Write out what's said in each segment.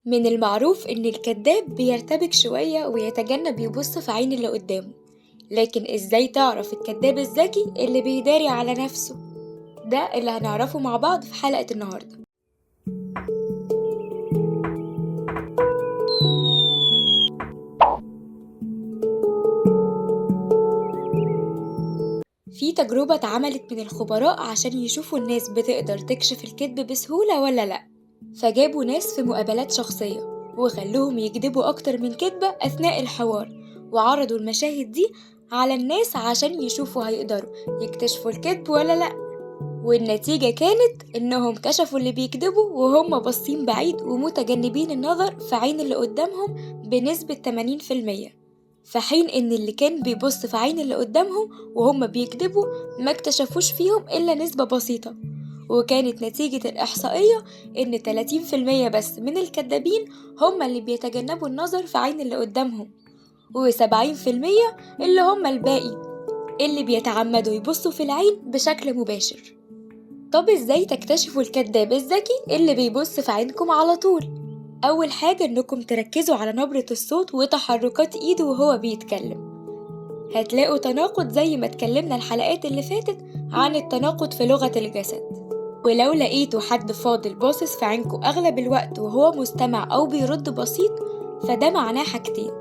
من المعروف إن الكداب بيرتبك شوية ويتجنب يبص في عين اللي قدامه، لكن إزاي تعرف الكداب الذكي اللي بيداري على نفسه؟ ده اللي هنعرفه مع بعض في حلقة النهاردة. في تجربة اتعملت من الخبراء عشان يشوفوا الناس بتقدر تكشف الكذب بسهولة ولا لأ، فجابوا ناس في مقابلات شخصية وخلوهم يكذبوا أكتر من كذبة أثناء الحوار، وعرضوا المشاهد دي على الناس عشان يشوفوا هيقدروا يكتشفوا الكذب ولا لأ. والنتيجة كانت إنهم كشفوا اللي بيكذبوا وهم باصين بعيد ومتجنبين النظر في عين اللي قدامهم بنسبة 80%، في حين إن اللي كان بيبص في عين اللي قدامهم وهم بيكذبوا ما اكتشفوش فيهم إلا نسبة بسيطة. وكانت نتيجة الإحصائية إن 30% بس من الكدابين هم اللي بيتجنبوا النظر في عين اللي قدامهم، و70% اللي هم الباقي اللي بيتعمدوا يبصوا في العين بشكل مباشر. طب إزاي تكتشفوا الكداب الذكي اللي بيبص في عينكم على طول؟ أول حاجة إنكم تركزوا على نبرة الصوت وتحركات إيده وهو بيتكلم، هتلاقوا تناقض زي ما اتكلمنا الحلقات اللي فاتت عن التناقض في لغة الجسد. ولو لقيتوا حد فاضل باصص في عينكوا أغلب الوقت وهو مستمع أو بيرد بسيط، فده معناه حاجتين: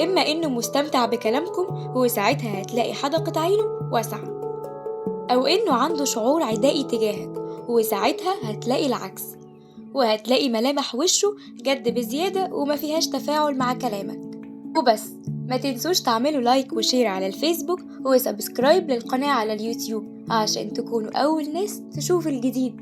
إما إنه مستمتع بكلامكم وساعتها هتلاقي حدقة عينه واسعة، أو إنه عنده شعور عدائي تجاهك وساعتها هتلاقي العكس، وهتلاقي ملامح وشه جد بزيادة وما فيهاش تفاعل مع كلامك. وبس، ما تنسوش تعملوا لايك وشير على الفيسبوك وسبسكرايب للقناة على اليوتيوب عشان تكونوا أول ناس تشوف الجديد.